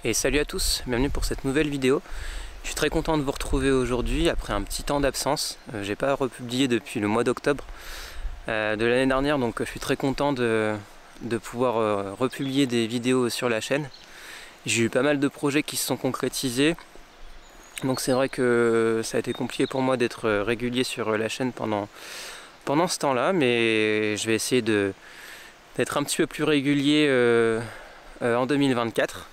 Et salut à tous, bienvenue pour cette nouvelle vidéo. Je suis très content de vous retrouver aujourd'hui après un petit temps d'absence. J'ai pas republié depuis le mois d'octobre de l'année dernière, donc je suis très content de pouvoir republier des vidéos sur la chaîne. J'ai eu pas mal de projets qui se sont concrétisés, donc c'est vrai que ça a été compliqué pour moi d'être régulier sur la chaîne pendant ce temps-là, mais je vais essayer d'être un petit peu plus régulier en 2024.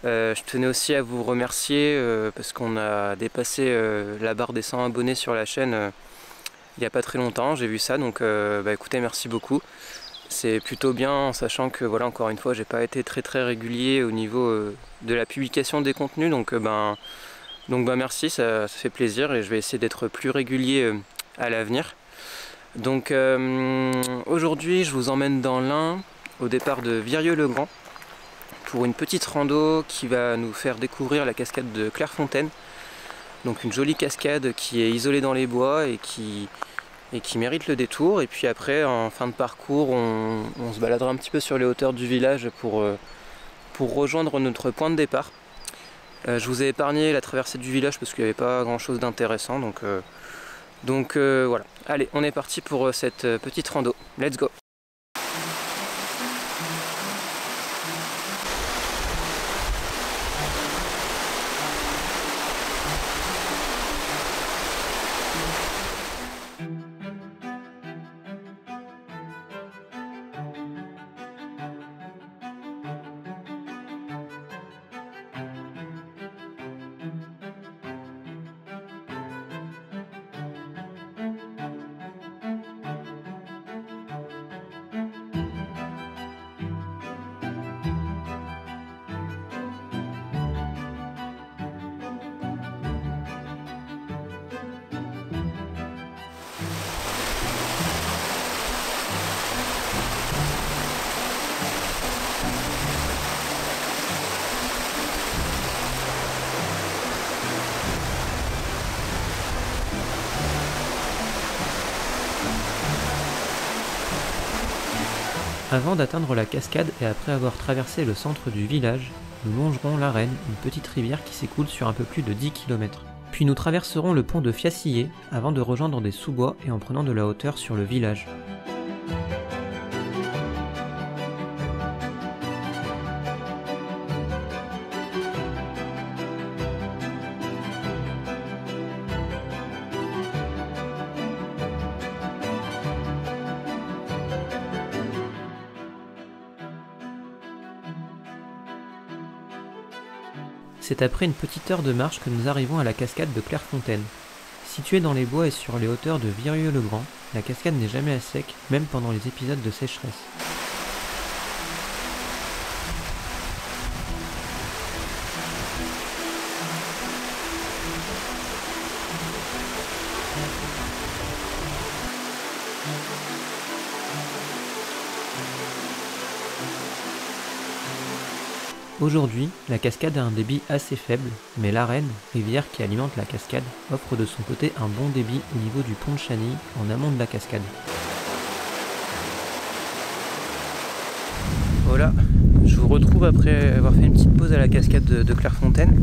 Je tenais aussi à vous remercier parce qu'on a dépassé la barre des 100 abonnés sur la chaîne il n'y a pas très longtemps, j'ai vu ça, donc écoutez, merci beaucoup. C'est plutôt bien en sachant que voilà, encore une fois, j'ai pas été très régulier au niveau de la publication des contenus, donc merci, ça fait plaisir et je vais essayer d'être plus régulier à l'avenir. Donc aujourd'hui je vous emmène dans l'Ain au départ de Virieu-le-Grand pour une petite rando qui va nous faire découvrir la cascade de Clairefontaine. Donc une jolie cascade qui est isolée dans les bois et qui mérite le détour. Et puis après, en fin de parcours, on se baladera un petit peu sur les hauteurs du village pour rejoindre notre point de départ. Je vous ai épargné la traversée du village parce qu'il n'y avait pas grand chose d'intéressant. Donc voilà, allez, on est parti pour cette petite rando. Let's go! Avant d'atteindre la cascade et après avoir traversé le centre du village, nous longerons l'Arène, une petite rivière qui s'écoule sur un peu plus de 10 km. Puis nous traverserons le pont de Fiacillé avant de rejoindre des sous-bois et en prenant de la hauteur sur le village. C'est après une petite heure de marche que nous arrivons à la cascade de Clairefontaine. Située dans les bois et sur les hauteurs de Virieu-le-Grand, la cascade n'est jamais à sec, même pendant les épisodes de sécheresse. Aujourd'hui, la cascade a un débit assez faible, mais l'Arène, rivière qui alimente la cascade, offre de son côté un bon débit au niveau du pont de Chanilly, en amont de la cascade. Voilà, je vous retrouve après avoir fait une petite pause à la cascade de Clairefontaine.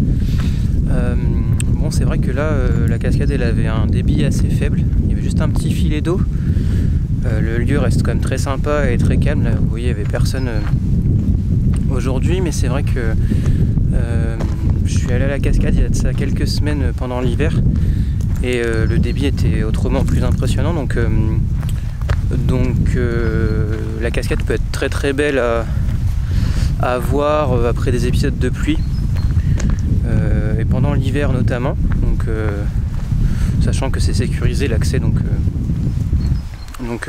Bon, c'est vrai que là, la cascade elle avait un débit assez faible, il y avait juste un petit filet d'eau. Le lieu reste quand même très sympa et très calme, là vous voyez, il n'y avait personne aujourd'hui, mais c'est vrai que je suis allé à la cascade il y a de ça quelques semaines pendant l'hiver et le débit était autrement plus impressionnant, donc la cascade peut être très belle à voir après des épisodes de pluie et pendant l'hiver notamment, donc sachant que c'est sécurisé l'accès, donc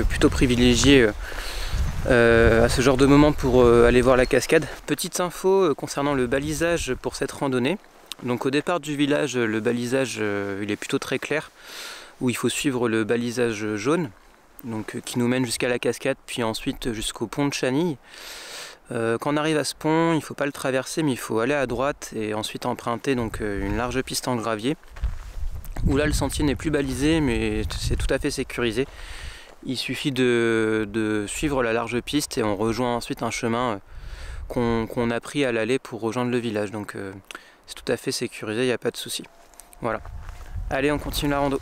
plutôt privilégié à ce genre de moment pour aller voir la cascade. Petite info concernant le balisage pour cette randonnée. Donc au départ du village, le balisage il est plutôt très clair, où il faut suivre le balisage jaune, donc qui nous mène jusqu'à la cascade, puis ensuite jusqu'au pont de Chanilly. Quand on arrive à ce pont, il ne faut pas le traverser, mais il faut aller à droite et ensuite emprunter donc une large piste en gravier, où là le sentier n'est plus balisé, mais c'est tout à fait sécurisé. Il suffit de suivre la large piste et on rejoint ensuite un chemin qu'on a pris à l'aller pour rejoindre le village. Donc c'est tout à fait sécurisé, il n'y a pas de souci. Voilà. Allez, on continue la rando.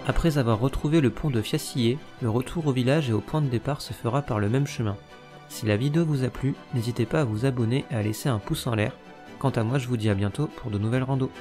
Après avoir retrouvé le pont de Fiassillé, le retour au village et au point de départ se fera par le même chemin. Si la vidéo vous a plu, n'hésitez pas à vous abonner et à laisser un pouce en l'air. Quant à moi, je vous dis à bientôt pour de nouvelles randos.